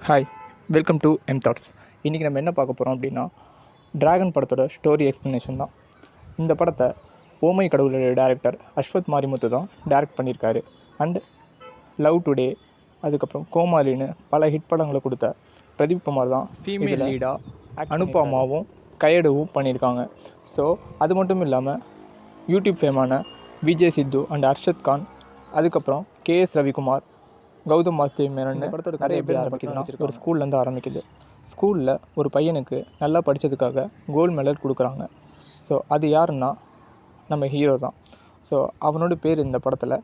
Hi, welcome to M thoughts. இன்றைக்கி நம்ம என்ன பார்க்க போகிறோம் அப்படின்னா, டிராகன் படத்தோட ஸ்டோரி எக்ஸ்ப்ளனேஷன் தான். இந்த படத்தை ஓமை கடவுளோட டேரக்டர் அஸ்வத் மாரிமுத்து தான் டேரக்ட் பண்ணியிருக்காரு. அண்ட் லவ் டுடே, அதுக்கப்புறம் கோமாளின்னு பல ஹிட் படங்களை கொடுத்த பிரதீப் குமார் தான் ஃபீமேல் லீடாக அனுபமாவும் கையெடுவும் பண்ணியிருக்காங்க. ஸோ அது மட்டும் இல்லாமல் யூடியூப் ஃபேமான விஜய் சித்து அண்ட் அர்ஷத் கான், அதுக்கப்புறம் கேஎஸ் ரவிக்குமார், கௌதம் வாசுதேவ் மேனன், இந்த படத்தோட நிறைய பேர் ஆரம்பிக்குதுன்னா ஒரு ஸ்கூல்லேருந்து ஆரம்பிக்குது. ஸ்கூலில் ஒரு பையனுக்கு நல்லா படித்ததுக்காக கோல்டு மெடல் கொடுக்குறாங்க. ஸோ அது யாருன்னா நம்ம ஹீரோ தான். ஸோ அவனோட பேர் இந்த படத்தில்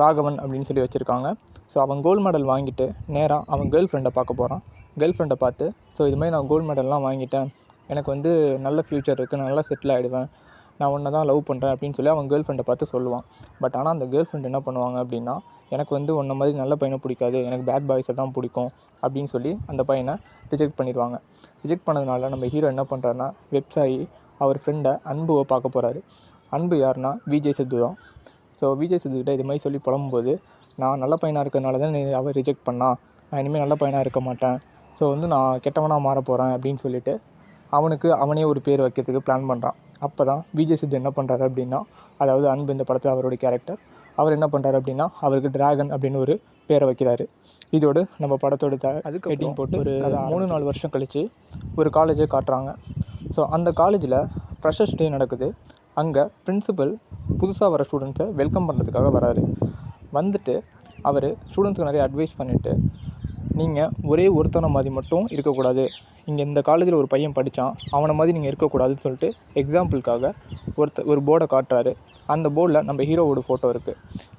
ராகவன் அப்படின்னு சொல்லி வச்சுருக்காங்க. ஸோ அவன் கோல்டு மெடல் வாங்கிட்டு நேராக அவன் கேர்ள் ஃப்ரெண்டை பார்க்க போகிறான். கேர்ள் ஃப்ரெண்டை பார்த்து, ஸோ இதுமாதிரி நான் கோல்டு மெடல்லாம் வாங்கிட்டேன், எனக்கு வந்து நல்ல ஃப்யூச்சர் இருக்குது, நல்லா செட்டில் ஆகிடுவேன், நான் உன்னை தான் லவ் பண்ணுறேன் அப்படின்னு சொல்லி அவன் கேர்ள் ஃப்ரெண்டை பார்த்து சொல்லுவான். பட் ஆனால் அந்த கேர்ள் ஃப்ரெண்ட் என்ன பண்ணுவாங்க அப்படின்னா, எனக்கு வந்து உன்ன மாதிரி நல்ல பையனை பிடிக்காது, எனக்கு பேட் பாய்ஸை தான் பிடிக்கும் அப்படின்னு சொல்லி அந்த பையனை ரிஜெக்ட் பண்ணிடுவாங்க. ரிஜெக்ட் பண்ணதுனால நம்ம ஹீரோ என்ன பண்ணுறாருன்னா, வெப்சாயி அவர் ஃப்ரெண்டை அன்புவை பார்க்க போகிறாரு. அன்பு யாருன்னா விஜய் சித்து தான். ஸோ விஜய் சித்துக்கிட்ட இது மாதிரி சொல்லி புலம்பும்போது, நான் நல்ல பையனாக இருக்கிறதுனால தான் அவர் ரிஜெக்ட் பண்ணா, நான் இனிமேல் நல்ல பையனாக இருக்க மாட்டேன், ஸோ வந்து நான் கெட்டவனாக மாற போகிறேன் அப்படின்னு சொல்லிட்டு அவனே ஒரு பேர் வைக்கிறதுக்கு பிளான் பண்ணுறான். அப்போ தான் விஜய் சித்து என்ன பண்ணுறாரு அப்படின்னா, அதாவது அன்பு இந்த படத்தில் அவருடைய கேரக்டர், அவர் என்ன பண்ணுறாரு அப்படின்னா அவருக்கு டிராகன் அப்படின்னு ஒரு பேரை வைக்கிறாரு. இதோடு நம்ம படத்தோட அதுக்கு ஹெட்டிங் போட்டு ஒரு 3-4 வருஷம் கழித்து ஒரு காலேஜை காட்டுறாங்க. ஸோ அந்த காலேஜில் ஃப்ரெஷர்ஸ் டே நடக்குது. அங்கே பிரின்சிபல் புதுசாக வர ஸ்டூடெண்ட்ஸை வெல்கம் பண்ணுறதுக்காக வராரு. வந்துட்டு அவர் ஸ்டூடெண்ட்ஸுக்கு நிறைய அட்வைஸ் பண்ணிவிட்டு, நீங்கள் ஒரே ஒருத்தனை மாதிரி மட்டும் இருக்கக்கூடாது, இங்கே இந்த காலேஜில் ஒரு பையன் படித்தான், அவனை மாதிரி நீங்கள் இருக்கக்கூடாதுன்னு சொல்லிட்டு எக்ஸாம்பிளுக்காக ஒரு போர்டை காட்டுறாரு. அந்த போர்டில் நம்ம ஹீரோவோட ஃபோட்டோ இருக்குது.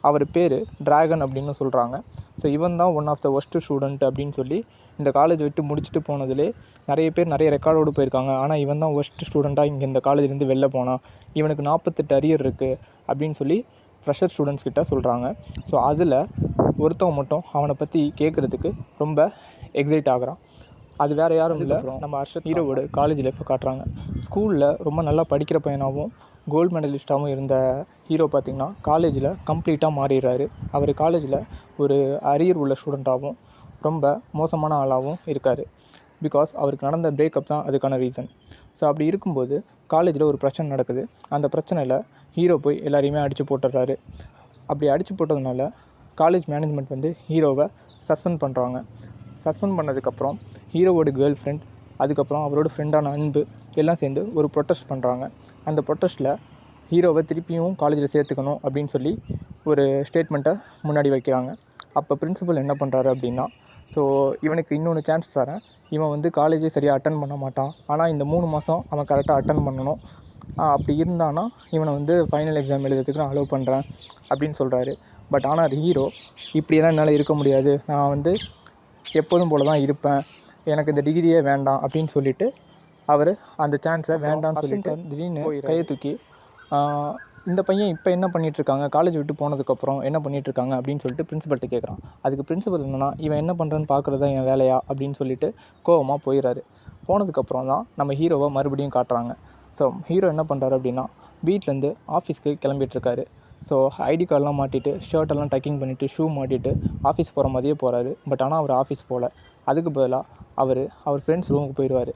அவர் பேர் டிராகன் அப்படின்னு சொல்கிறாங்க. ஸோ இவன் தான் one of the worst student அப்படின்னு சொல்லி இந்த காலேஜ் விட்டு முடிச்சுட்டு போனதுலே நிறைய பேர் நிறைய ரெக்கார்டோடு போயிருக்காங்க. ஆனால் இவன் தான் ஒஸ்ட்டு ஸ்டூடெண்ட்டாக இங்கே இந்த காலேஜ்லேருந்து வெளில போனான், இவனுக்கு 48 அரியர் இருக்குது அப்படின்னு சொல்லி ஃப்ரெஷர் ஸ்டூடெண்ட்ஸ் கிட்ட சொல்கிறாங்க. ஸோ அதில் ஒருத்தவன் மட்டும் அவனை பற்றி கேட்குறதுக்கு ரொம்ப எக்ஸைட் ஆகுறான். அது வேறு யாரும் இல்லை, நம்ம அர்ஷத் ஹீரோவோட காலேஜ் லைஃப்பை காட்டுறாங்க. ஸ்கூலில் ரொம்ப நல்லா படிக்கிற பையனாகவும் கோல்டு மெடலிஸ்ட்டாகவும் இருந்த ஹீரோ பார்த்திங்கன்னா காலேஜில் கம்ப்ளீட்டாக மாறிடுறாரு. அவர் காலேஜில் ஒரு அரியர் உள்ள ஸ்டூடெண்ட்டாகவும் ரொம்ப மோசமான ஆளாகவும் இருக்கார். பிகாஸ் அவருக்கு நடந்த பிரேக்கப் தான் அதுக்கான ரீசன். ஸோ அப்படி இருக்கும்போது காலேஜில் ஒரு பிரச்சனை நடக்குது. அந்த பிரச்சனையில் ஹீரோ போய் எல்லாரையுமே அடித்து போட்டுடுறாரு. அப்படி அடித்து போட்டதுனால காலேஜ் மேனேஜ்மெண்ட் வந்து ஹீரோவை சஸ்பெண்ட் பண்ணுறாங்க. சஸ்பெண்ட் பண்ணதுக்கப்புறம் ஹீரோவோட கேர்ள் ஃப்ரெண்ட், அதுக்கப்புறம் அவரோட ஃப்ரெண்டான அன்பு எல்லாம் சேர்ந்து ஒரு ப்ரொட்டஸ்ட் பண்ணுறாங்க. அந்த ப்ரொட்டஸ்ட்டில் ஹீரோவை திருப்பியும் காலேஜில் சேர்த்துக்கணும் அப்படின்னு சொல்லி ஒரு ஸ்டேட்மெண்ட்டை முன்னாடி வைக்கிறாங்க. அப்போ பிரின்சிபல் என்ன பண்ணுறாரு அப்படின்னா, ஸோ இவனுக்கு இன்னொன்று சான்ஸ் தரேன், இவன் வந்து காலேஜே சரியாக அட்டன் பண்ண மாட்டான், ஆனால் இந்த 3 மாதம் அவன் கரெக்டாக அட்டன் பண்ணணும், அப்படி இருந்தானா இவனை வந்து ஃபைனல் எக்ஸாம் எழுதுறதுக்கு நான் அலோவ் பண்ணுறேன் அப்படின்னு சொல்கிறாரு. பட் ஆனால் ஹீரோ, இப்படியெல்லாம் என்னால் இருக்க முடியாது, நான் வந்து எப்போதும் போல தான் இருப்பேன், எனக்கு இந்த டிகிரியே வேண்டாம் அப்படின்னு சொல்லிவிட்டு அவர் அந்த சான்ஸை வேண்டாம்னு சொல்லிட்டு திடீர்னு கையை தூக்கி, இந்த பையன் இப்போ என்ன பண்ணிகிட்ருக்காங்க, காலேஜ் விட்டு போனதுக்கப்புறம் என்ன பண்ணிகிட்ருக்காங்க அப்படின்னு சொல்லிட்டு பிரின்சிபல்கிட்ட கேட்குறான். அதுக்கு பிரின்சிபல் என்னன்னா, இவன் என்ன பண்ணுறான்னு பார்க்குறது தான் என் வேலையா அப்படின்னு சொல்லிட்டு கோவமாக போயிடுறாரு. போனதுக்கப்புறம் தான் நம்ம ஹீரோவை மறுபடியும் காட்டுறாங்க. ஸோ ஹீரோ என்ன பண்ணுறாரு அப்படின்னா, வீட்டிலேருந்து ஆஃபீஸ்க்கு கிளம்பிட்டுருக்காரு. ஸோ ஐடி கார்டெலாம் மாட்டிட்டு, ஷர்ட்டெல்லாம் டக்கிங் பண்ணிவிட்டு, ஷூ மாட்டிட்டு ஆஃபீஸ் போகிற மாதிரியே போகிறாரு. பட் ஆனால் அவர் ஆஃபீஸ் போகல. அதுக்கு பதிலாக அவர் ஃப்ரெண்ட்ஸ் ரூமுக்கு போயிடுவார்.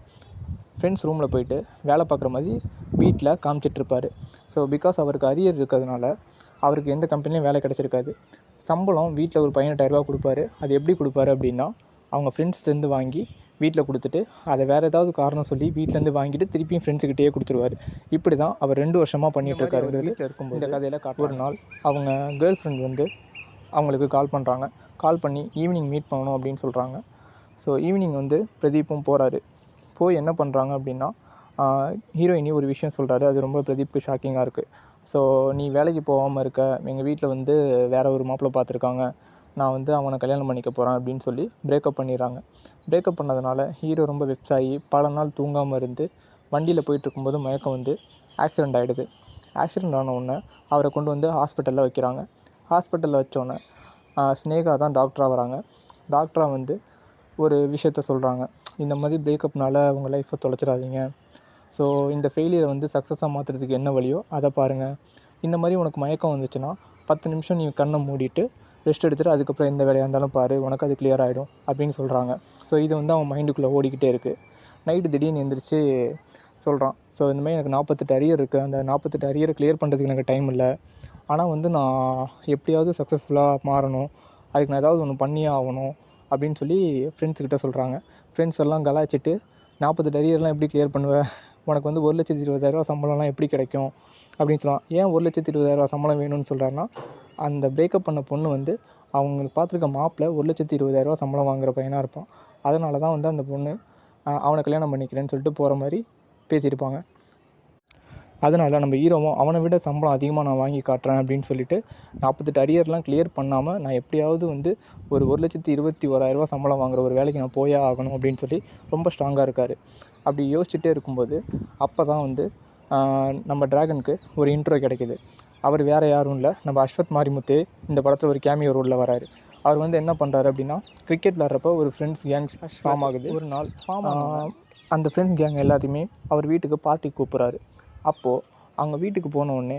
ஃப்ரெண்ட்ஸ் ரூமில் போயிட்டு வேலை பார்க்குற மாதிரி வீட்டில் காமிச்சிட்ருப்பார். ஸோ பிகாஸ் அவருக்கு அரியர் இருக்கிறதுனால அவருக்கு எந்த கம்பெனிலையும் வேலை கிடச்சிருக்காது. சம்பளம் வீட்டில் ஒரு 18,000 கொடுப்பாரு. அது எப்படி கொடுப்பாரு அப்படின்னா, அவங்க ஃப்ரெண்ட்ஸ்லேருந்து வாங்கி வீட்டில் கொடுத்துட்டு, அதை வேறு ஏதாவது காரணம் சொல்லி வீட்டிலேருந்து வாங்கிட்டு திருப்பியும் ஃப்ரெண்ட்ஸுக்கிட்டே கொடுத்துருவார். இப்படி தான் அவர் 2 வருஷமாக பண்ணிகிட்ருக்காரு. வீட்டில் இருக்கும்போது இந்த கதையில் ஒரு நாள் அவங்க கேர்ள் ஃப்ரெண்ட் வந்து அவங்களுக்கு கால் பண்ணுறாங்க. கால் பண்ணி ஈவினிங் மீட் பண்ணணும் அப்படின்னு சொல்கிறாங்க. ஸோ ஈவினிங் வந்து பிரதீப்பும் போகிறாரு. போய் என்ன பண்ணுறாங்க அப்படின்னா, ஹீரோயினி ஒரு விஷயம் சொல்கிறாரு. அது ரொம்ப பிரதீப்க்கு ஷாக்கிங்காக இருக்குது. ஸோ நீ வேலைக்கு போகாமல் இருக்க, எங்கள் வீட்டில் வந்து வேறு ஒரு மாப்பிள்ளை பார்த்துருக்காங்க, நான் வந்து அவனை கல்யாணம் பண்ணிக்க போகிறேன் அப்படின்னு சொல்லி பிரேக்கப் பண்ணிடுறாங்க. பிரேக்கப் பண்ணதுனால ஹீரோ ரொம்ப வெக்ஸ் ஆகி பல நாள் தூங்காமல் இருந்து வண்டியில் போயிட்டுருக்கும்போது மயக்கம் வந்து ஆக்சிடெண்ட் ஆகிடுது. ஆக்சிடெண்ட் ஆன உடனே அவரை கொண்டு வந்து ஹாஸ்பிட்டலில் வைக்கிறாங்க. ஹாஸ்பிட்டலில் வச்சோடனே ஸ்னேகா தான் டாக்டராக வராங்க. டாக்டராக வந்து ஒரு விஷயத்த சொல்கிறாங்க, இந்த மாதிரி பிரேக்கப்னால உங்கள் லைஃப்பை தொலைச்சிடாதீங்க, ஸோ இந்த ஃபெயிலியரை வந்து சக்ஸஸாக மாற்றுறதுக்கு என்ன வழியோ அதை பாருங்கள், இந்த மாதிரி உனக்கு மயக்கம் வந்துச்சுன்னா 10 நிமிஷம் நீ கண்ணை மூடிட்டு ரெஸ்ட் எடுத்துகிட்டு அதுக்கப்புறம் எந்த வேலையாக இருந்தாலும் பாரு, உனக்கு அது கிளியர் ஆகிடும் அப்படின்னு சொல்கிறாங்க. ஸோ இது வந்து அவன் மைண்டுக்குள்ளே ஓடிக்கிட்டே இருக்குது. நைட்டு திடீர்னு எந்திரிச்சு சொல்கிறான், ஸோ இந்தமாதிரி எனக்கு 48 அரியர் இருக்குது, அந்த 48 அரியரை கிளியர் பண்ணுறதுக்கு எனக்கு டைம் இல்லை, ஆனால் வந்து நான் எப்படியாவது சக்ஸஸ்ஃபுல்லாக மாறணும், அதுக்கு நான் ஏதாவது ஒன்று பண்ணியே ஆகணும் அப்படின்னு சொல்லி ஃப்ரெண்ட்ஸுக்கிட்ட சொல்கிறாங்க. ஃப்ரெண்ட்ஸ் எல்லாம் கலாய்ச்சிட்டு 48 அரியர்லாம் எப்படி கிளியர் பண்ணுவேன், உனக்கு வந்து 1,20,000 சம்பளம்லாம் எப்படி கிடைக்கும் அப்படின்னு சொல்லலாம். ஏன் 1,20,000 சம்பளம் வேணும்னு சொல்கிறாருன்னா, அந்த பிரேக்கப் பண்ண பொண்ணு வந்து அவங்க பார்த்துருக்க மாப்பிள்ளை 1,20,000 சம்பளம் வாங்குகிற பையனாக இருப்பான். அதனால தான் வந்து அந்த பொண்ணு அவனை கல்யாணம் பண்ணிக்கிறேன்னு சொல்லிட்டு போகிற மாதிரி பேசியிருப்பாங்க. அதனால் நம்ம ஹீரோவும் அவனை விட சம்பளம் அதிகமாக நான் வாங்கி காட்டுறேன் அப்படின்னு சொல்லிட்டு 48 அரியர்லாம் கிளியர் பண்ணாமல் நான் எப்படியாவது வந்து ஒரு 1,21,000 சம்பளம் வாங்குகிற ஒரு வேலைக்கு நான் போயே ஆகணும் அப்படின்னு சொல்லி ரொம்ப ஸ்ட்ராங்காக இருக்கார். அப்படி யோசிச்சுட்டே இருக்கும்போது அப்போ தான் வந்து நம்ம டிராகனுக்கு ஒரு இன்ட்ரோ கிடைக்கிது. அவர் வேறு யாரும் இல்லை, நம்ம அஸ்வத் மாரிமுத்து இந்த படத்தில் ஒரு கேமியோ ரோலில் வராரு. அவர் வந்து என்ன பண்ணுறாரு அப்படின்னா, கிரிக்கெட் விளாட்றப்போ ஒரு ஃப்ரெண்ட்ஸ் கேங் ஃபார்ம் ஆகுது. ஒரு நாள் அந்த ஃப்ரெண்ட்ஸ் கேங் எல்லாத்தையுமே அவர் வீட்டுக்கு பார்ட்டிக்கு கூப்பிட்றாரு. அப்போது அவங்க வீட்டுக்கு போனவுடனே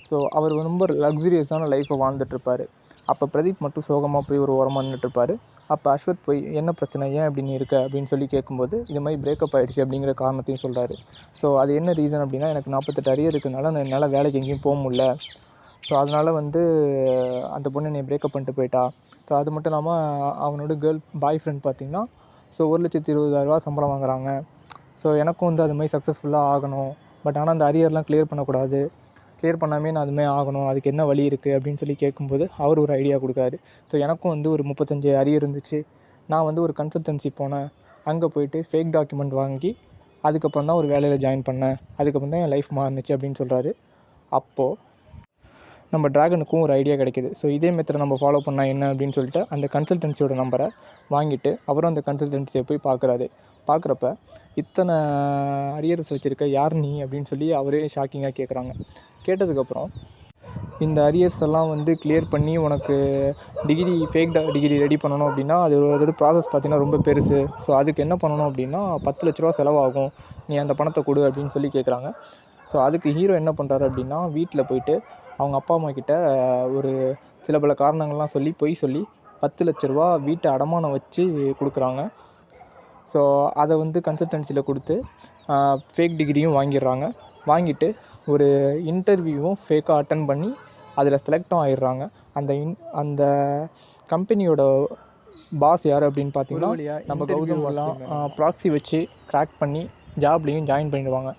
ஸோ அவர் ரொம்ப லக்ஸுரியஸான லைஃப்பை வாழ்ந்துட்டுருப்பார். அப்போ பிரதீப் மட்டும் சோகமாக போய் ஒரு ஓரமாக நின்றுட்டுருப்பார். அப்போ அஸ்வத் போய் என்ன பிரச்சனை, ஏன் இப்படி நீ இருக்க அப்படின்னு சொல்லி கேட்கும்போது இது மாதிரி பிரேக்கப் ஆகிடுச்சு அப்படிங்கிற காரணத்தையும் சொல்கிறாரு. ஸோ அது என்ன ரீசன் அப்படின்னா, எனக்கு 48 அரியர் இருக்கிறதுனால என்னால் வேலைக்கு எங்கேயும் போக முடியல, ஸோ அதனால் வந்து அந்த பொண்ணு என்னை பிரேக்கப் பண்ணிட்டு போயிட்டா. ஸோ அது மட்டும் இல்லாமல் அவனோட பாய் ஃப்ரெண்ட் பார்த்திங்கன்னா ஸோ 1,20,000 சம்பளம் வாங்குகிறாங்க. ஸோ எனக்கும் வந்து அது மாதிரி சக்ஸஸ்ஃபுல்லாக ஆகணும், பட் ஆனால் அந்த அரியர்லாம் கிளியர் பண்ணக்கூடாது, கிளியர் பண்ணாமே நான் அதுமாதிரி ஆகணும், அதுக்கு என்ன வழி இருக்குது அப்படின்னு சொல்லி கேட்கும்போது அவர் ஒரு ஐடியா கொடுக்குறாரு. ஸோ எனக்கும் வந்து ஒரு 35 அரியர் இருந்துச்சு, நான் வந்து ஒரு கன்சல்டன்சி போனேன், அங்கே போயிட்டு ஃபேக் டாக்குமெண்ட் வாங்கி அதுக்கப்புறம் தான் ஒரு வேலையில் ஜாயின் பண்ணேன், அதுக்கப்புறம் தான் என் லைஃப் மாறுனுச்சு அப்படின்னு சொல்கிறாரு. அப்போது நம்ம டிராகனுக்கும் ஒரு ஐடியா கிடைக்கிது. ஸோ இதே மெத்தடை நம்ம ஃபாலோ பண்ணால் என்ன அப்படின்னு சொல்லிட்டு அந்த கன்சல்டன்சியோட நம்பரை வாங்கிட்டு அவரும் அந்த கன்சல்டன்சியை போய் பார்க்குறாரு. பார்க்குறப்ப இத்தனை அரியர்ஸ் வச்சுருக்க யார் நீ அப்படின்னு சொல்லி அவரே ஷாக்கிங்காக கேட்குறாங்க. கேட்டதுக்கப்புறம் இந்த அரியர்ஸ் எல்லாம் வந்து கிளியர் பண்ணி உனக்கு டிகிரி ஃபேக் டிகிரி ரெடி பண்ணணும் அப்படின்னா அதோட ப்ராசஸ் பார்த்திங்கன்னா ரொம்ப பெருசு, ஸோ அதுக்கு என்ன பண்ணணும் அப்படின்னா 10 லட்ச ரூபா செலவாகும், நீ அந்த பணத்தை கொடு அப்படின்னு சொல்லி கேட்குறாங்க. ஸோ அதுக்கு ஹீரோ என்ன பண்ணுறாரு அப்படின்னா, வீட்டில் போயிட்டு அவங்க அப்பா அம்மா கிட்ட ஒரு சில பல காரணங்கள்லாம் சொல்லி பொய் சொல்லி 10 லட்ச ரூபா வீட்டை அடமானம் வச்சு கொடுக்குறாங்க. ஸோ அதை வந்து கன்சல்டன்சியில் கொடுத்து ஃபேக் டிகிரியும் வாங்கிடுறாங்க. வாங்கிட்டு ஒரு இன்டர்வியூவும் ஃபேக்காக அட்டன் பண்ணி அதில் செலக்டும் ஆகிடுறாங்க. அந்த கம்பெனியோட பாஸ் யார் அப்படின்னு பார்த்தீங்கன்னா நம்ம கௌதம்லாம் ப்ராக்ஸி வச்சு க்ராக் பண்ணி ஜாப்லேயும் ஜாயின் பண்ணிடுவாங்க.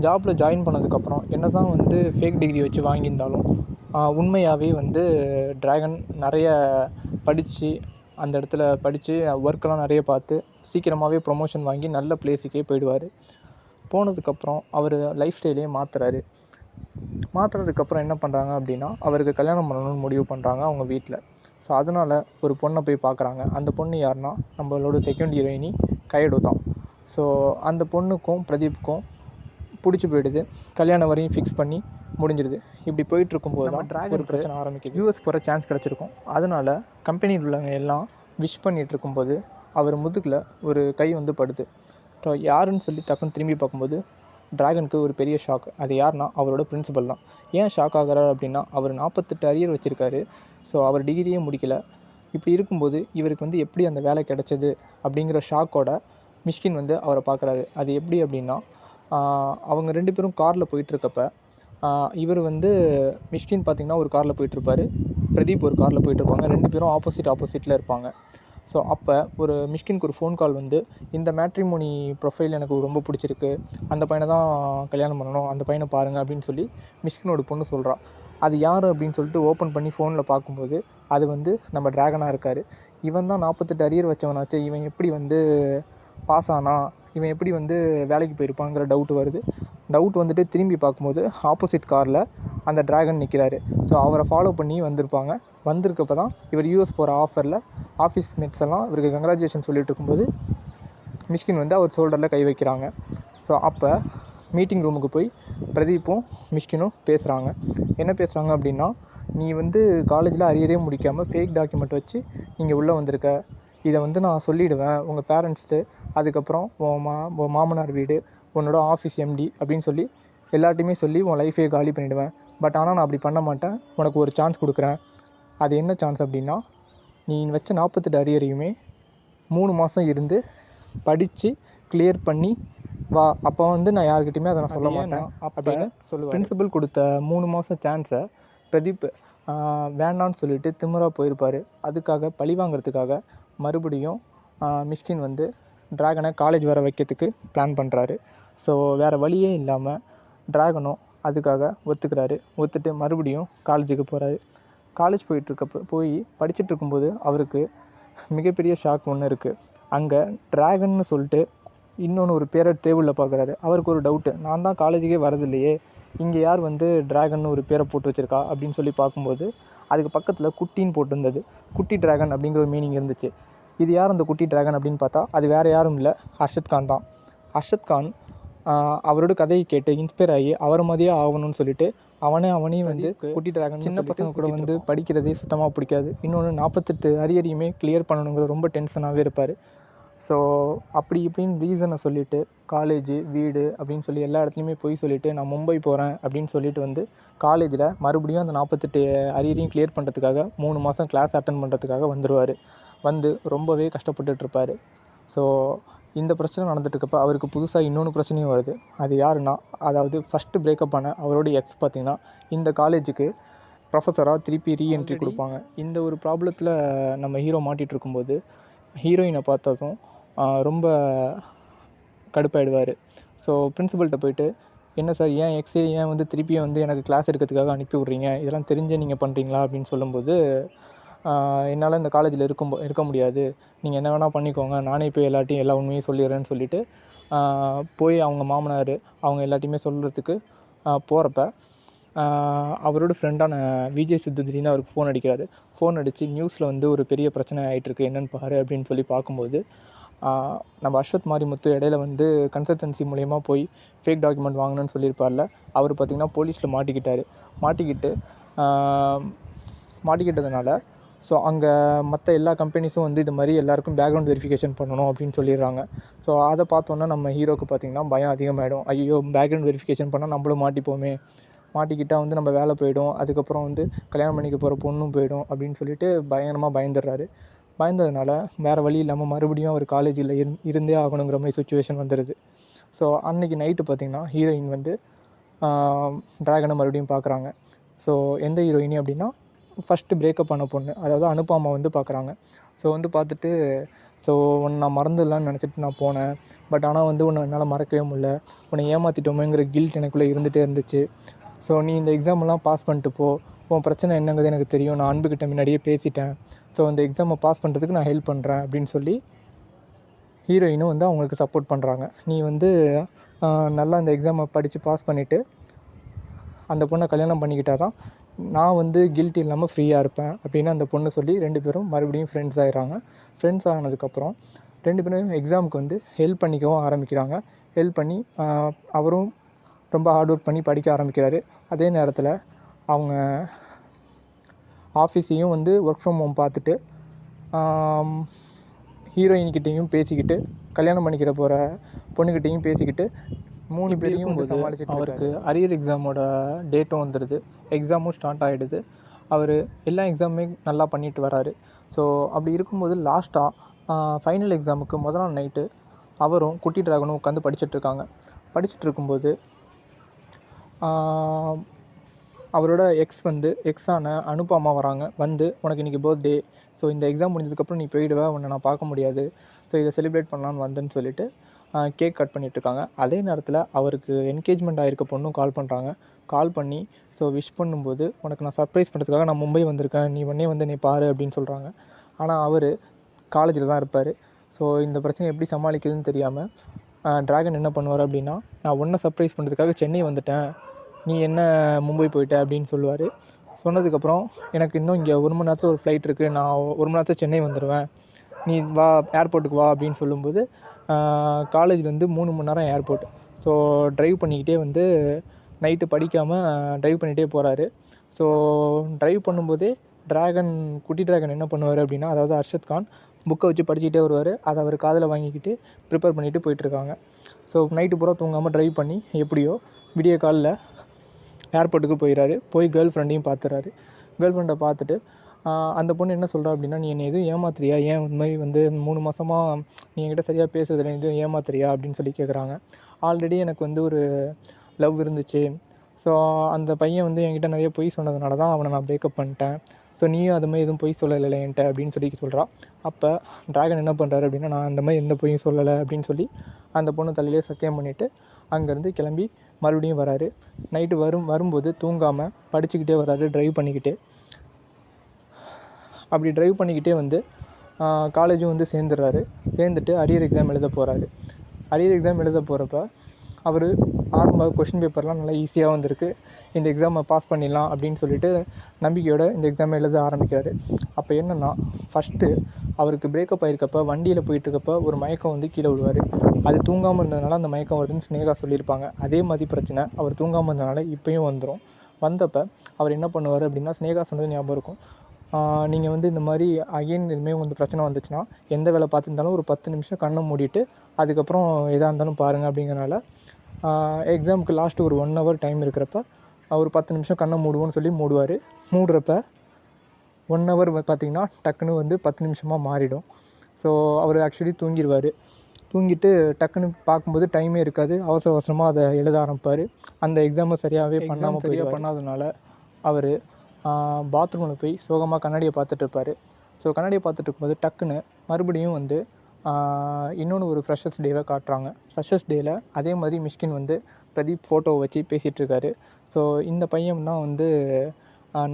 ஜாப்பில் ஜாயின் பண்ணதுக்கப்புறம் என்ன தான் வந்து ஃபேக் டிகிரி வச்சு வாங்கியிருந்தாலும் உண்மையாகவே வந்து டிராகன் நிறைய படித்து அந்த இடத்துல படித்து ஒர்க்கெல்லாம் நிறைய பார்த்து சீக்கிரமாகவே ப்ரொமோஷன் வாங்கி நல்ல பிளேஸுக்கே போயிடுவார். போனதுக்கப்புறம் அவர் லைஃப் ஸ்டைலே மாற்றுறதுக்கப்புறம் என்ன பண்ணுறாங்க அப்படின்னா, அவருக்கு கல்யாணம் பண்ணணும்னு முடிவு பண்ணுறாங்க அவங்க வீட்டில். ஸோ அதனால் ஒரு பொண்ணை போய் பார்க்குறாங்க. அந்த பொண்ணு யாருன்னா நம்மளோட செகண்ட் ஹீரோயினி கையடு தான். ஸோ அந்த பொண்ணுக்கும் பிரதீப்புக்கும் பிடிச்சி போயிடுது, கல்யாணம் வரையும் ஃபிக்ஸ் பண்ணி முடிஞ்சிடுது. இப்படி போயிட்டுருக்கும்போது தான் டிராகன் பிரச்சனை ஆரம்பிக்குது. யூஎஸ் போகிற சான்ஸ் கிடச்சிருக்கும். அதனால் கம்பெனியில் உள்ளவங்க எல்லாம் விஷ் பண்ணிகிட்டு இருக்கும்போது அவர் முதுகில் ஒரு கை வந்து படுது. ஸோ யாருன்னு சொல்லி டக்குன்னு திரும்பி பார்க்கும்போது டிராகனுக்கு ஒரு பெரிய ஷாக். அது யாருன்னா அவரோட பிரின்சிபல் தான். ஏன் ஷாக் ஆகிறார் அப்படின்னா, அவர் 48 அரியர் வச்சுருக்காரு, ஸோ அவர் டிகிரியே முடிக்கலை. இப்படி இருக்கும்போது இவருக்கு வந்து எப்படி அந்த வேலை கிடச்சிது அப்படிங்கிற ஷாக்கோட மிஷ்கின் வந்து அவரை பார்க்குறாரு. அது எப்படி அப்படின்னா, அவங்க 2 பேரும் காரில் போயிட்டுருக்கப்ப இவர் வந்து மிஷ்கின் பார்த்திங்கன்னா ஒரு காரில் போயிட்டுருப்பார், பிரதீப் ஒரு காரில் போயிட்டுருப்பாங்க. 2 பேரும் ஆப்போசிட்டில் இருப்பாங்க. ஸோ அப்போ ஒரு மிஷ்கினுக்கு ஒரு ஃபோன் கால் வந்து, இந்த மேட்ரிமோனி ப்ரொஃபைல் எனக்கு ரொம்ப பிடிச்சிருக்கு, அந்த பையனை தான் கல்யாணம் பண்ணணும், அந்த பையனை பாருங்கள் அப்படின்னு சொல்லி மிஷ்கினோட பொண்ணு சொல்கிறா. அது யார் அப்படின்னு சொல்லிட்டு ஓப்பன் பண்ணி ஃபோனில் பார்க்கும்போது அது வந்து நம்ம டிராகனாக இருக்கார். இவன் தான் 48 அரியர் வச்சவனாச்சு, இவன் எப்படி வந்து பாஸ் ஆனா, இவன் எப்படி வந்து வேலைக்கு போயிருப்பாங்கிற டவுட் வருது. டவுட் வந்துட்டு திரும்பி பார்க்கும்போது ஆப்போசிட் காரில் அந்த டிராகன் நிற்கிறாரு. ஸோ அவரை ஃபாலோ பண்ணி வந்திருப்பாங்க. வந்திருக்கப்போ தான் இவர் யூஎஸ் போகிற ஆஃபீஸ் மேட்ஸ் எல்லாம் இவருக்கு கங்க்ராச்சுலேஷன் சொல்லிட்டு இருக்கும்போது மிஷ்கின் வந்து அவர் ஷோல்டரில் கை வைக்கிறாங்க. ஸோ அப்போ மீட்டிங் ரூமுக்கு போய் பிரதீப்பும் மிஷ்கினும் பேசுகிறாங்க. என்ன பேசுகிறாங்க அப்படின்னா, நீ வந்து காலேஜில் அரியரே முடிக்காமல் ஃபேக் டாக்குமெண்ட் வச்சு நீங்கள் உள்ளே வந்திருக்க, இதை வந்து நான் சொல்லிவிடுவேன் உங்கள் பேரண்ட்ஸு, அதுக்கப்புறம் உன் மாமனார் வீடு, உன்னோட ஆஃபீஸ் எம்டி அப்படின்னு சொல்லி எல்லார்ட்டையுமே சொல்லி உன் லைஃபே காலி பண்ணிவிடுவேன். பட் ஆனால் நான் அப்படி பண்ண மாட்டேன், உனக்கு ஒரு சான்ஸ் கொடுக்குறேன் அது என்ன சான்ஸ் அப்படின்னா, நீ வச்ச 48 அரியரையுமே 3 மாதம் இருந்து படித்து கிளியர் பண்ணி வா. அப்போ வந்து நான் யார்கிட்டையுமே அதை நான் சொல்ல மாட்டேன் அப்படின்னு சொல்லுவார். பிரின்சிபல் கொடுத்த 3 மாதம் சான்ஸை பிரதீப் வேண்டான்னு சொல்லிட்டு திமிரா போயிருப்பார். அதுக்காக பழி வாங்கிறதுக்காக மறுபடியும் மிஷ்கின் வந்து ட்ராகனை காலேஜ் வர வைக்கிறதுக்கு பிளான் பண்ணுறாரு. ஸோ வேறு வழியே இல்லாமல் ட்ராகனும் அதுக்காக ஒத்துட்டு மறுபடியும் காலேஜுக்கு போகிறாரு. காலேஜ் போய் படிச்சுட்டு இருக்கும்போது அவருக்கு மிகப்பெரிய ஷாக் ஒன்று இருக்குது. அங்கே ட்ராகன்னு சொல்லிட்டு இன்னொன்று ஒரு பேரை டேபிளில் பார்க்குறாரு. அவருக்கு ஒரு டவுட்டு, நான் தான் காலேஜுக்கே வரதில்லையே, இங்கே யார் வந்து ட்ராகன்னு ஒரு பேரை போட்டு வச்சுருக்கா அப்படின்னு சொல்லி பார்க்கும்போது அதுக்கு பக்கத்தில் குட்டின்னு போட்டிருந்தது. குட்டி ட்ராகன் அப்படிங்கிற ஒரு மீனிங் இருந்துச்சு. இது யார் அந்த குட்டி ட்ராகன் அப்படின்னு பார்த்தா அது வேறு யாரும் இல்லை, அர்ஷத் கான் தான். அர்ஷத் கான் அவரோட கதையை கேட்டு இன்ஸ்பயர் ஆகி அவர் மாதிரியே ஆகணும்னு சொல்லிட்டு அவனையும் வந்து குட்டி ட்ராகன் சின்ன பசங்க கூட வந்து படிக்கிறதே சுத்தமாக பிடிக்காது. இன்னொன்று 48 அரியரையுமே கிளியர் பண்ணணுங்கிற ரொம்ப டென்ஷனாகவே இருப்பார். ஸோ அப்படி இப்படின்னு ரீசனை சொல்லிவிட்டு காலேஜு வீடு அப்படின்னு சொல்லி எல்லா இடத்துலையுமே போய் சொல்லிவிட்டு நான் மும்பை போகிறேன் அப்படின்னு சொல்லிட்டு வந்து காலேஜில் மறுபடியும் அந்த 48 அரியரையும் கிளியர் பண்ணுறதுக்காக 3 மாதம் கிளாஸ் அட்டன் பண்ணுறதுக்காக வந்துடுவார். வந்து ரொம்பவே கஷ்டப்பட்டுட்ருப்பார். ஸோ இந்த பிரச்சனை நடந்துட்டுருக்கப்போ அவருக்கு புதுசாக இன்னொன்று பிரச்சனையும் வருது. அது யாருன்னா, அதாவது ஃபஸ்ட்டு பிரேக்கப் ஆன அவரோட எக்ஸ் பார்த்திங்கன்னா இந்த காலேஜுக்கு ப்ரொஃபஸராக திருப்பி ரீஎன்ட்ரி கொடுப்பாங்க. இந்த ஒரு ப்ராப்ளத்தில் நம்ம ஹீரோ மாட்டிகிட்டு இருக்கும்போது ஹீரோயினை பார்த்ததும் ரொம்ப கடுப்பாயிடுவார். ஸோ பிரின்சிபல்கிட்ட போயிட்டு, என்ன சார் ஏன் எக்ஸே ஏன் வந்து திருப்பியும் வந்து எனக்கு கிளாஸ் எடுக்கிறதுக்காக அனுப்பி விட்றீங்க, இதெல்லாம் தெரிஞ்சே நீங்கள் பண்ணுறீங்களா அப்படின்னு சொல்லும்போது, என்னால் இந்த காலேஜில் இருக்க முடியாது, நீங்கள் என்ன வேணால் பண்ணிக்கோங்க, நானே போய் எல்லா உண்மையும் சொல்லிடுறேன்னு சொல்லிவிட்டு போய் அவங்க மாமனார் அவங்க எல்லாத்தையுமே சொல்கிறதுக்கு போகிறப்ப அவரோட ஃப்ரெண்டான விஜய் சித்துதிரின்னு அவருக்கு ஃபோன் அடித்து நியூஸில் வந்து ஒரு பெரிய பிரச்சனை ஆகிட்டுருக்கு, என்னென்னு பாரு அப்படின்னு சொல்லி பார்க்கும்போது நம்ம அஸ்வத் மாரிமுத்து இடையில வந்து கன்சல்டன்சி மூலயமா போய் ஃபேக் டாக்குமெண்ட் வாங்கணும்னு சொல்லியிருப்பார்ல, அவர் பார்த்திங்கன்னா போலீஸில் மாட்டிக்கிட்டதுனால ஸோ அங்கே மற்ற எல்லா கம்பெனிஸும் வந்து இது மாதிரி எல்லாருக்கும் பேக்ரவுண்ட் வெரிஃபிகேஷன் பண்ணணும் அப்படின்னு சொல்லிடுறாங்க. ஸோ அதை பார்த்தோன்னா நம்ம ஹீரோக்கு பார்த்திங்கன்னா பயம் அதிகமாகிடும். ஐயோ பேக்ரவுண்ட் வெரிஃபிகேஷன் பண்ணால் நம்மளும் மாட்டிக்கிட்டால் வந்து நம்ம வேலை போயிடும், அதுக்கப்புறம் வந்து கல்யாணம் பண்ணிக்க போகிற பொண்ணும் போயிடும் அப்படின்னு சொல்லிட்டு பயங்கரமாக பயந்ததுனால வேறு வழி இல்லாமல் மறுபடியும் அவர் காலேஜில் இருந்தே ஆகணுங்கிற மாதிரி சுச்சுவேஷன் வந்துடுது. ஸோ அன்றைக்கி நைட்டு பார்த்திங்கன்னா ஹீரோயின் வந்து ட்ராகனை மறுபடியும் பார்க்குறாங்க. ஸோ எந்த ஹீரோயினி அப்படின்னா ஃபஸ்ட்டு பிரேக்கப் ஆன பொண்ணு, அதாவது அனுப்பாமா வந்து பார்க்குறாங்க. ஸோ வந்து பார்த்துட்டு, ஸோ உன்னை நான் மறந்துடலான்னு நினச்சிட்டு நான் போனேன், பட் ஆனால் வந்து உன்னை என்னால் மறக்கவே முடியல, உன்னை ஏமாற்றிட்டோமேங்கிற கில்ட் எனக்குள்ளே இருந்துகிட்டே இருந்துச்சு. ஸோ நீ இந்த எக்ஸாமெல்லாம் பாஸ் பண்ணிட்டு போ, உன் பிரச்சனை என்னங்கிறது எனக்கு தெரியும், நான் அன்புக்கிட்ட முன்னாடியே பேசிட்டேன், ஸோ அந்த எக்ஸாமை பாஸ் பண்ணுறதுக்கு நான் ஹெல்ப் பண்ணுறேன் அப்படின்னு சொல்லி ஹீரோயினும் வந்து அவங்களுக்கு சப்போர்ட் பண்ணுறாங்க. நீ வந்து நல்லா அந்த எக்ஸாமை படித்து பாஸ் பண்ணிவிட்டு அந்த பொண்ணை கல்யாணம் பண்ணிக்கிட்டால் தான் நான் வந்து கில்ட்டி இல்லாமல் ஃப்ரீயாக இருப்பேன் அப்படின்னு அந்த பொண்ணு சொல்லி 2 பேரும் மறுபடியும் ஃப்ரெண்ட்ஸ் ஆகிடுறாங்க. ஃப்ரெண்ட்ஸ் ஆனதுக்கப்புறம் 2 பேரும் எக்ஸாமுக்கு வந்து ஹெல்ப் பண்ணிக்கவும் ஆரம்பிக்கிறாங்க. ஹெல்ப் பண்ணி அவரும் ரொம்ப ஹார்ட் ஒர்க் பண்ணி படிக்க ஆரம்பிக்கிறாரு. அதே நேரத்தில் அவங்க ஆஃபீஸையும் வந்து ஒர்க் ஃப்ரம் ஹோம் பார்த்துட்டு ஹீரோயின்கிட்டையும் பேசிக்கிட்டு கல்யாணம் பண்ணிக்கிற போகிற பொண்ணுக்கிட்டையும் பேசிக்கிட்டு 3 பேரையும் வந்து சமாளிச்சுட்டு அவருக்கு அரியர் எக்ஸாமோட டேட்டும் வந்துடுது, எக்ஸாமும் ஸ்டார்ட் ஆகிடுது. அவர் எல்லா எக்ஸாமுமே நல்லா பண்ணிட்டு வராரு. ஸோ அப்படி இருக்கும்போது லாஸ்ட்டாக ஃபைனல் எக்ஸாமுக்கு முதல் நாள் நைட்டு அவரும் குட்டி ட்ராகனும் உட்காந்து படிச்சுட்ருக்காங்க. படிச்சுட்டு இருக்கும்போது அவரோட எக்ஸான அனுப்பாமா வராங்க. வந்து உனக்கு இன்றைக்கி பர்த்டே, ஸோ இந்த எக்ஸாம் முடிஞ்சதுக்கப்புறம் நீ போயிடுவ, உன்னை நான் பார்க்க முடியாது, ஸோ இதை செலிப்ரேட் பண்ணலான்னு வந்தேன்னு சொல்லிட்டு கேக் கட் பண்ணிகிட்ருக்காங்க. அதே நேரத்தில் அவருக்கு என்கேஜ்மெண்ட் ஆகிருக்க பொண்ணும் கால் பண்ணி ஸோ விஷ் பண்ணும்போது, உனக்கு நான் சர்ப்ரைஸ் பண்ணுறதுக்காக நான் மும்பை வந்திருக்கேன், நீ உடனே வந்து என்னை பாரு அப்படின்னு சொல்கிறாங்க. ஆனால் அவர் காலேஜில் தான் இருப்பார். ஸோ இந்த பிரச்சனையை எப்படி சமாளிக்கிறதுன்னு தெரியாமல் ட்ராகன் என்ன பண்ணுவார் அப்படின்னா, நான் உன்னை சர்ப்ரைஸ் பண்ணுறதுக்காக சென்னை வந்துட்டேன், நீ என்ன மும்பை போயிட்ட அப்படின்னு சொல்லுவார். சொன்னதுக்கப்புறம் எனக்கு இன்னும் இங்கே 1 மணி நேரத்தில் ஒரு ஃப்ளைட் இருக்குது, நான் 1 மணி நேரத்தில் சென்னை வந்துடுவேன், நீ வா ஏர்போர்ட்டுக்கு வா அப்படின்னு சொல்லும்போது காலேஜ்லேருந்து 3 மணி நேரம் ஏர்போர்ட். ஸோ ட்ரைவ் பண்ணிக்கிட்டே வந்து நைட்டு படிக்காமல் ட்ரைவ் பண்ணிகிட்டே போகிறாரு. ஸோ ட்ரைவ் பண்ணும்போதே குட்டி ட்ராகன் என்ன பண்ணுவார் அப்படின்னா, அதாவது அர்ஷத் கான் புக்கை வச்சு படிச்சுக்கிட்டே வருவார். அதை அவர் காதில் வாங்கிக்கிட்டு ப்ரிப்பேர் பண்ணிவிட்டு போயிட்டுருக்காங்க. ஸோ நைட்டு பூரா தூங்காமல் ட்ரைவ் பண்ணி எப்படியோ விடிய காலில் ஏர்போர்ட்டுக்கு போயிடுறாரு. போய் கேர்ள் ஃப்ரெண்டையும் பார்த்துட்டு அந்த பொண்ணு என்ன சொல்கிறா அப்படின்னா, நீ என்னை எதுவும் ஏமாத்துறியா? ஏன் இந்த மாதிரி வந்து 3 மாதமா நீ என்கிட்ட சரியாக பேசுறதில்ல, எதுவும் ஏமாத்துறியா அப்படின்னு சொல்லி கேட்குறாங்க. ஆல்ரெடி எனக்கு வந்து ஒரு லவ் இருந்துச்சு. ஸோ அந்த பையன் வந்து என்கிட்ட நிறைய பொய் சொன்னதுனால தான் அவனை நான் பிரேக்கப் பண்ணிட்டேன். ஸோ நீயும் அது மாதிரி எதுவும் பொய் சொல்லலை என்கிட்ட அப்படின்னு சொல்லி சொல்கிறா. அப்போ டிராகன் என்ன பண்ணுறாரு அப்படின்னா, நான் அந்த மாதிரி எந்த பொய்யும் சொல்லலை அப்படின்னு சொல்லி அந்த பொண்ணு தலையிலே சத்தியம் பண்ணிவிட்டு அங்கேருந்து கிளம்பி மறுபடியும் வராரு. நைட்டு வரும்போது தூங்காமல் படிச்சுக்கிட்டே வராரு, ட்ரைவ் பண்ணிக்கிட்டே. அப்படி ட்ரைவ் பண்ணிக்கிட்டே வந்து காலேஜும் வந்து சேர்ந்துட்டு அரியர் எக்ஸாம் எழுத போகிறாரு. அரியர் எக்ஸாம் எழுத போகிறப்ப அவர் ஆரம்ப கொஷின் பேப்பர்லாம் நல்லா ஈஸியாக வந்திருக்கு, இந்த எக்ஸாமை பாஸ் பண்ணிடலாம் அப்படின்னு சொல்லிட்டு நம்பிக்கையோடு இந்த எக்ஸாமை எழுத ஆரம்பிக்கிறாரு. அப்போ என்னென்னா, ஃபஸ்ட்டு அவருக்கு பிரேக்கப் ஆகிருக்கப்ப வண்டியில் போயிட்டுருக்கப்ப ஒரு மயக்கம் வந்து கீழே விழுவார். அது தூங்காமல் இருந்ததுனால அந்த மயக்கம் வருதுன்னு ஸ்னேகா சொல்லியிருப்பாங்க. அதே மாதிரி பிரச்சனை அவர் தூங்காமல் இருந்ததுனால இப்போயும் வந்துடும். வந்தப்போ அவர் என்ன பண்ணுவார் அப்படின்னா, ஸ்னேகா சொன்னது ஞாபகம் இருக்கும், நீங்கள் வந்து இந்த மாதிரி அகெயின் இதுமாரி வந்து பிரச்சனை வந்துச்சுன்னா எந்த வேலை பார்த்துருந்தாலும் ஒரு 10 நிமிஷம் கண்ணை மூடிட்டு அதுக்கப்புறம் எதாக இருந்தாலும் பாருங்கள் அப்படிங்கிறனால எக்ஸாமுக்கு லாஸ்ட்டு ஒரு 1 ஹவர் டைம் இருக்கிறப்ப ஒரு 10 நிமிஷம் கண்ணை மூடுவோன்னு சொல்லி மூடுவார். மூடுறப்ப 1 ஹவர் பார்த்திங்கன்னா டக்குன்னு வந்து 10 நிமிஷமாக மாறிடும். ஸோ அவர் ஆக்சுவலி தூங்கிடுவார். தூங்கிட்டு டக்குன்னு பார்க்கும்போது டைமே இருக்காது, அவசர அவசரமாக அதை எழுத ஆரம்பிப்பார். அந்த எக்ஸாமை சரியாகவே பண்ணாததுனால அவர் பாத்ரூமில் போய் சோகமாக கண்ணாடியை பார்த்துட்ருப்பார். ஸோ கண்ணாடியை பார்த்துட்டு இருக்கும்போது டக்குன்னு மறுபடியும் வந்து இன்னொன்று ஒரு ஃப்ரெஷர்ஸ் டேவை காட்டுறாங்க. ஃப்ரெஷர்ஸ் டேயில் அதே மாதிரி மிஷ்கின் வந்து பிரதீப் ஃபோட்டோவை வச்சு பேசிகிட்ருக்காரு. ஸோ இந்த பையன் தான் வந்து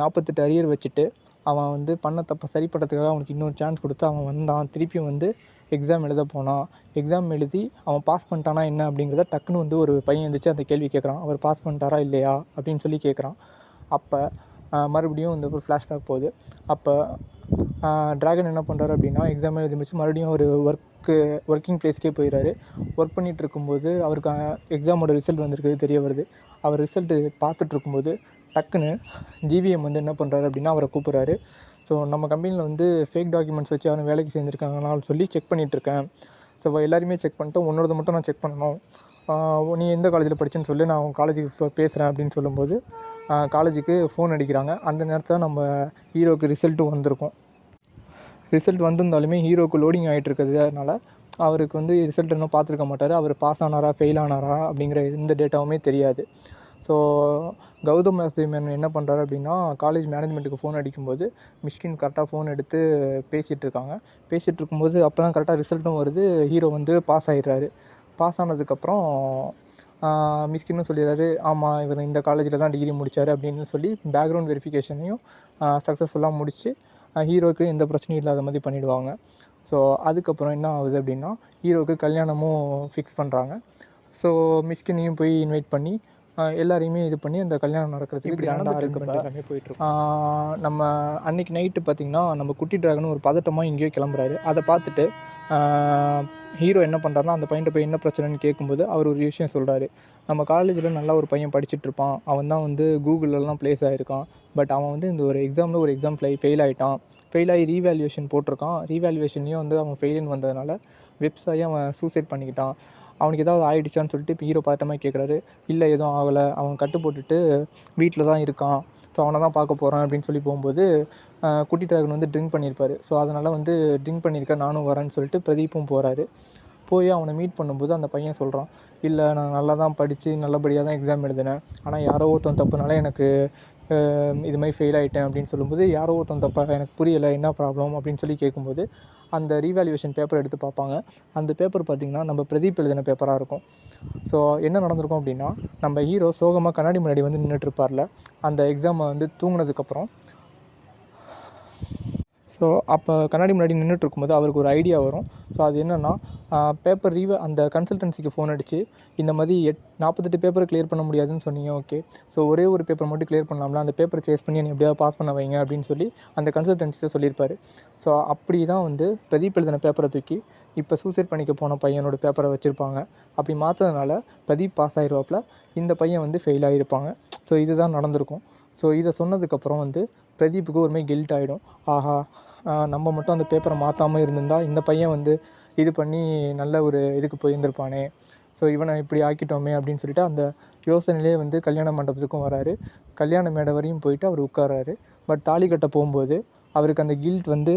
48 அரியர் வச்சுட்டு அவன் வந்து பண்ண தப்பை சரி பண்ணுறதுக்காக அவனுக்கு இன்னொரு சான்ஸ் கொடுத்து அவன் வந்தான், திருப்பியும் வந்து எக்ஸாம் எழுத போனான். எக்ஸாம் எழுதி அவன் பாஸ் பண்ணிட்டானா என்ன அப்படிங்கிறத டக்குன்னு வந்து ஒரு பையன் எழுந்திரிச்சு அந்த கேள்வி கேட்குறான். அவர் பாஸ் பண்ணிட்டாரா இல்லையா அப்படின்னு சொல்லி கேட்குறான். அப்போ மறுபடியும் இந்த ஒரு ஃப்ளாஷ்பேக் போகுது. அப்போ டிராகன் என்ன பண்ணுறாரு அப்படின்னா, எக்ஸாம் எழுதி முடிச்சு மறுபடியும் ஒரு ஒர்க்கிங் ப்ளேஸ்க்கே போயிடுறாரு. ஒர்க் பண்ணிகிட்டு இருக்கும்போது அவருக்கு எக்ஸாமோட ரிசல்ட் வந்திருக்குது தெரிய வருது. அவர் ரிசல்ட்டு பார்த்துட்ருக்கும்போது டக்குன்னு ஜிவிஎம் வந்து என்ன பண்ணுறாரு அப்படின்னா அவரை கூப்பிட்றாரு. ஸோ நம்ம கம்பெனியில் வந்து ஃபேக் டாக்குமெண்ட்ஸ் வச்சு யாரும் வேலைக்கு சேர்ந்துருக்காங்கன்னு சொல்லி செக் பண்ணிகிட்ருக்கேன். ஸோ எல்லாருமே செக் பண்ணிட்டேன், உன்னோடது மட்டும் நான் செக் பண்ணணும், நீ எந்த காலேஜில் படித்தேன்னு சொல்லி நான் உங்கள் காலேஜுக்கு பேசுகிறேன் அப்படின்னு சொல்லும்போது காலேஜுக்கு ஃபோன் அடிக்கிறாங்க. அந்த நேரத்தில் நம்ம ஹீரோக்கு ரிசல்ட்டும் வந்திருக்கும். ரிசல்ட் வந்திருந்தாலுமே ஹீரோக்கு லோடிங் ஆகிட்டு இருக்கிறதுனால அவருக்கு வந்து ரிசல்ட் இன்னும் பார்த்துருக்க மாட்டார். அவர் பாஸ் ஆனாரா ஃபெயில் ஆனாரா அப்படிங்கிற எந்த டேட்டாவுமே தெரியாது. ஸோ கௌதம் வாசுதேவ் என்ன பண்ணுறாரு அப்படின்னா, காலேஜ் மேனேஜ்மெண்ட்டுக்கு ஃபோன் அடிக்கும்போது மிஷ்கின் கரெக்டாக ஃபோன் எடுத்து பேசிகிட்ருக்காங்க. பேசிகிட்டு இருக்கும்போது அப்போ தான் கரெக்டாக ரிசல்ட்டும் வருது. ஹீரோ வந்து பாஸ் ஆகிடுறாரு. பாஸ் ஆனதுக்கப்புறம் மிஷ்கின்னு சொல்லிடுறாரு, ஆமாம் இவர் இந்த காலேஜில் தான் டிகிரி முடித்தார் அப்படின்னு சொல்லி பேக்ரவுண்ட் வெரிஃபிகேஷனையும் சக்ஸஸ்ஃபுல்லாக முடித்து ஹீரோவுக்கு எந்த பிரச்சனையும் இல்லாத மாதிரி பண்ணிவிடுவாங்க. ஸோ அதுக்கப்புறம் என்ன ஆகுது அப்படின்னா, ஹீரோவுக்கு கல்யாணமும் ஃபிக்ஸ் பண்ணுறாங்க. ஸோ மிஷ்கினையும் போய் இன்வைட் பண்ணி எல்லாரையுமே இது பண்ணி அந்த கல்யாணம் நடக்கிறதுக்கு இப்படி எல்லாமே போயிட்டுருக்கோம். நம்ம அன்றைக்கி நைட்டு பார்த்திங்கன்னா நம்ம குட்டி டிராகனும் ஒரு பதட்டமாக எங்கேயோ கிளம்புறாரு. அதை பார்த்துட்டு ஹீரோ என்ன பண்ணுறாருனா, அந்த பையன்கிட்ட போய் என்ன பிரச்சனைன்னு கேட்கும்போது அவர் ஒரு விஷயம் சொல்கிறாரு. நம்ம காலேஜில் நல்லா ஒரு பையன் படிச்சுட்ருப்பான், அவன் தான் வந்து கூகுளெலாம் ப்ளேஸ் ஆகிருக்கான். பட் அவன் வந்து இந்த ஒரு எக்ஸாம் ஃபெயில் ஆகிட்டான். ஃபெயில் ஆகி ரீவேல்யூவேஷன் போட்டிருக்கான். ரீவேல்யூவேஷன்லேயும் வந்து அவன் ஃபெயிலுன்னு வந்ததுனால வெப்ஸாகி அவன் சூசைட் பண்ணிக்கிட்டான். அவனுக்கு ஏதாவது ஆகிடுச்சான்னு சொல்லிட்டு இப்போ ஹீரோ பதட்டமாக கேட்குறாரு. இல்லை எதுவும் ஆகலை, அவன் கட்டு போட்டுட்டு வீட்டில் தான் இருக்கான், ஸோ அவனை தான் பார்க்க போகிறேன் அப்படின்னு சொல்லி போகும்போது குட்டி டிராகன் வந்து ட்ரிங்க் பண்ணியிருப்பார். ஸோ அதனால் வந்து ட்ரிங்க் பண்ணியிருக்கேன் நானும் வரேன்னு சொல்லிட்டு பிரதீப்பும் போகிறாரு. போய் அவனை மீட் பண்ணும்போது அந்த பையன் சொல்கிறான், இல்லை நான் நல்லா தான் படித்து நல்லபடியாக தான் எக்ஸாம் எழுதினேன், ஆனால் யாரோ ஒருத்தன் தப்புனால எனக்கு இது மாதிரி ஃபெயில் ஆகிட்டேன் அப்படின்னு சொல்லும்போது, யாரோ ஒருத்தன் தப்பாக எனக்கு புரியலை என்ன ப்ராப்ளம் அப்படின்னு சொல்லி கேட்கும்போது அந்த ரீவேல்யூவேஷன் பேப்பர் எடுத்து பார்ப்பாங்க. அந்த பேப்பர் பார்த்திங்கன்னா நம்ம பிரதீப் எழுதின பேப்பராக இருக்கும். ஸோ என்ன நடந்திருக்கும் அப்படின்னா, நம்ம ஹீரோ சோகமாக கண்ணாடி முன்னாடி வந்து நின்றுட்டுருப்பார்ல, அந்த எக்ஸாமை வந்து தூங்கினதுக்கப்புறம் ஸோ அப்போ கண்ணாடி முன்னாடி நின்றுட்டுருக்கும்போது அவருக்கு ஒரு ஐடியா வரும். ஸோ அது என்னென்னா, பேப்பர் அந்த கன்சல்டன்சிக்கு ஃபோன் அடித்து இந்த மாதிரி 48 பேப்பரை கிளியர் பண்ண முடியாதுன்னு சொன்னீங்க, ஓகே, ஸோ ஒரே ஒரு பேப்பர் மட்டும் கிளியர் பண்ணலாம்ல, அந்த பேப்பரை சேஸ் பண்ணி என்னை எப்படியாவது பாஸ் பண்ண வைங்க அப்படின்னு சொல்லி அந்த கன்சல்டன்சியை சொல்லியிருப்பார். ஸோ அப்படி தான் வந்து பிரதீப் எழுதின பேப்பரை தூக்கி இப்போ சூசைட் பண்ணிக்க போன பையனோட பேப்பரை வச்சுருப்பாங்க. அப்படி மாற்றதுனால பிரதீப் பாஸ் ஆகிருவாப்பில், இந்த பையன் வந்து ஃபெயில் ஆகிருப்பாங்க. ஸோ இதுதான் நடந்திருக்கும். ஸோ இதை சொன்னதுக்கப்புறம் வந்து பிரதீப்புக்கு ஒருமே கில்ட் ஆகிடும். ஆஹா, நம்ம மட்டும் அந்த பேப்பரை மாற்றாமல் இருந்திருந்தால் இந்த பையன் வந்து இது பண்ணி நல்ல ஒரு இதுக்கு போயிருந்திருப்பானே, ஸோ இவனை இப்படி ஆக்கிட்டோமே அப்படின்னு சொல்லிட்டு அந்த யோசனையிலே வந்து கல்யாண மண்டபத்துக்கும் வராரு. கல்யாண மேடை வரையும் போயிட்டு அவர் உட்காராரு. பட் தாலி கட்ட போகும்போது அவருக்கு அந்த கில்ட் வந்து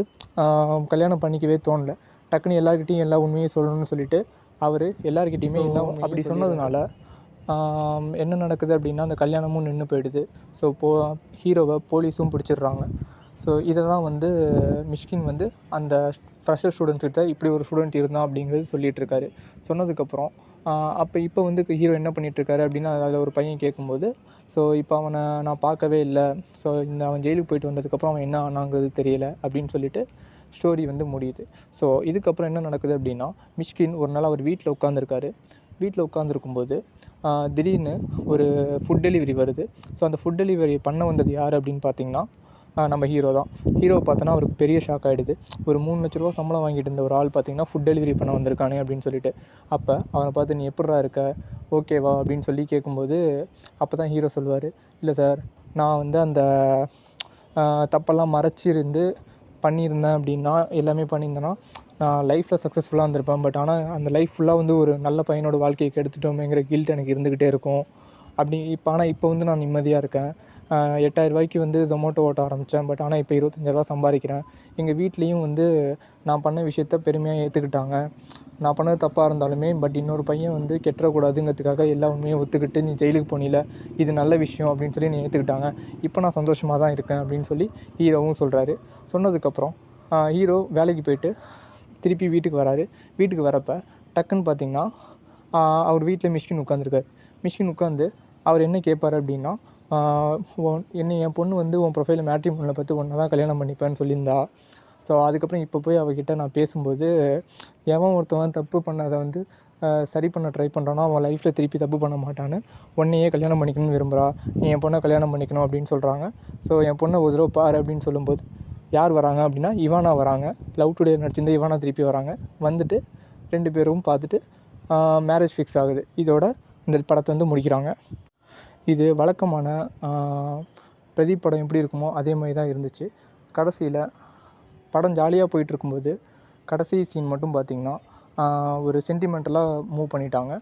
கல்யாணம் பண்ணிக்கவே தோணலை. டக்குன்னு எல்லாருக்கிட்டையும் எல்லா உண்மையும் சொல்லணும்னு சொல்லிட்டு அவர் எல்லாருக்கிட்டையுமே எல்லா உண்மையும் அப்படி சொன்னதுனால என்ன நடக்குது அப்படின்னா அந்த கல்யாணமும் நின்று போயிடுது. ஸோ ஹீரோவை போலீஸும் பிடிச்சிடுறாங்க. ஸோ இதை தான் வந்து மிஷ்கின் வந்து அந்த ஃப்ரெஷர் ஸ்டூடெண்ட்ஸ்கிட்ட இப்படி ஒரு ஸ்டூடெண்ட் இருந்தான் அப்படிங்கிறது சொல்லிகிட்டு இருக்காரு. சொன்னதுக்கப்புறம் இப்போ வந்து ஹீரோ என்ன பண்ணிகிட்ருக்காரு அப்படின்னா அதில் ஒரு பையன் கேட்கும்போது, ஸோ இப்போ அவனை நான் பார்க்கவே இல்லை, ஸோ அவன் ஜெயிலுக்கு போயிட்டு வந்ததுக்கப்புறம் அவன் என்ன ஆனாங்கிறது தெரியல அப்படின்னு சொல்லிட்டு ஸ்டோரி வந்து முடியுது. ஸோ இதுக்கப்புறம் என்ன நடக்குது அப்படின்னா, மிஷ்கின் ஒரு நாள் அவர் வீட்டில் உட்காந்துருக்காரு. வீட்டில் உட்காந்துருக்கும்போது திடீர்னு ஒரு ஃபுட் டெலிவரி வருது. ஸோ அந்த ஃபுட் டெலிவரி பண்ண வந்தது யார் அப்படின்னு பார்த்தீங்கன்னா நம்ம ஹீரோ தான். ஹீரோவை பார்த்தோன்னா அவருக்கு பெரிய ஷாக் ஆகிடுது. ஒரு 3 லட்ச ரூபா சம்பளம் வாங்கிட்டு இருந்த ஒரு ஆள் பார்த்தீங்கன்னா ஃபுட் டெலிவரி பண்ண வந்திருக்கானே அப்படின்னு சொல்லிட்டு. அப்போ அவனை பார்த்து நீ எப்புட்றா இருக்க, ஓகேவா அப்படின்னு சொல்லி கேட்கும்போது அப்போ தான் ஹீரோ சொல்லுவார், இல்லை சார், நான் வந்து அந்த தப்பெல்லாம் மறைச்சிருந்து பண்ணியிருந்தேன் அப்படின்னா, எல்லாமே பண்ணியிருந்தேன்னா நான் லைஃப்பில் சக்ஸஸ்ஃபுல்லாக இருந்திருப்பேன். பட் ஆனால் அந்த லைஃப் ஃபுல்லாக வந்து ஒரு நல்ல பையனோட வாழ்க்கையை கெடுத்துட்டோமேங்கிற கில்ட் எனக்கு இருந்துக்கிட்டே இருக்கும். இப்போ வந்து நான் நிம்மதியாக இருக்கேன். 8,000 ரூபாய்க்கு வந்து ஜொமேட்டோ ஓட்ட ஆரம்பித்தேன். பட் ஆனால் இப்போ 25,000 சம்பாதிக்கிறேன். எங்கள் வீட்லேயும் வந்து நான் பண்ண விஷயத்த பெருமையாக ஏற்றுக்கிட்டாங்க. நான் பண்ணது தப்பாக இருந்தாலுமே பட் இன்னொரு பையன் வந்து கெட்டுறக்கூடாதுங்கிறதுக்காக எல்லா உண்மையும் ஒத்துக்கிட்டு நீ ஜெயிலுக்கு போனில, இது நல்ல விஷயம் அப்படின்னு சொல்லி என்னை ஏற்றுக்கிட்டாங்க. இப்போ நான் சந்தோஷமாக தான் இருக்கேன் அப்படின்னு சொல்லி ஹீரோவும் சொல்கிறாரு. சொன்னதுக்கப்புறம் ஹீரோ வேலைக்கு போயிட்டு திருப்பி வீட்டுக்கு வராரு. வீட்டுக்கு வரப்போ டக்குன்னு பார்த்தீங்கன்னா அவர் வீட்டில் மிஷ்கின் உட்காந்துருக்காரு. மிஷ்கின் உட்காந்து அவர் என்ன கேட்பார் அப்படின்னா, என் பொண்ணு வந்து உன் ப்ரொஃபைலில் மேட்ரிமோனியில் பார்த்து ஒன்றை தான் கல்யாணம் பண்ணிப்பேன்னு சொல்லியிருந்தா. ஸோ அதுக்கப்புறம் இப்போ போய் அவகிட்ட நான் பேசும்போது, எவன் ஒருத்தவன் தப்பு பண்ணதை வந்து சரி பண்ண ட்ரை பண்ணுறானோ அவன் லைஃப்பில் திருப்பி தப்பு பண்ண மாட்டான்னு உன்னையே கல்யாணம் பண்ணிக்கணும்னு விரும்புகிறா. நீ என் பொண்ணை கல்யாணம் பண்ணிக்கணும் அப்படின்னு சொல்கிறாங்க. ஸோ என் பொண்ணை ஒரு தடவை பாரு அப்படின்னு சொல்லும்போது யார் வராங்க அப்படின்னா இவானா வராங்க. லவ் டுடே நடிச்சிருந்த இவானா திருப்பி வராங்க. வந்துட்டு 2 பேரும் பார்த்துட்டு மேரேஜ் ஃபிக்ஸ் ஆகுது. இதோட இந்த படத்தை வந்து முடிக்கிறாங்க. இது வழக்கமான பிரதீப் படம் எப்படி இருக்குமோ அதே மாதிரி தான் இருந்துச்சு. கடைசியில் படம் ஜாலியாக போயிட்டுருக்கும்போது கடைசி சீன் மட்டும் பார்த்திங்கன்னா ஒரு சென்டிமெண்டலாக மூவ் பண்ணிட்டாங்க.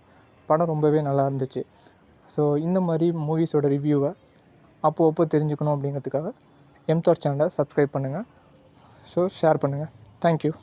படம் ரொம்பவே நல்லா இருந்துச்சு. ஸோ இந்த மாதிரி மூவிஸோட ரிவ்யூவை அப்போ தெரிஞ்சுக்கணும் அப்படிங்கிறதுக்காக எம்தாட் சேனலை சப்ஸ்கிரைப் பண்ணுங்கள். ஸோ ஷேர் பண்ணுங்கள். தேங்க்யூ.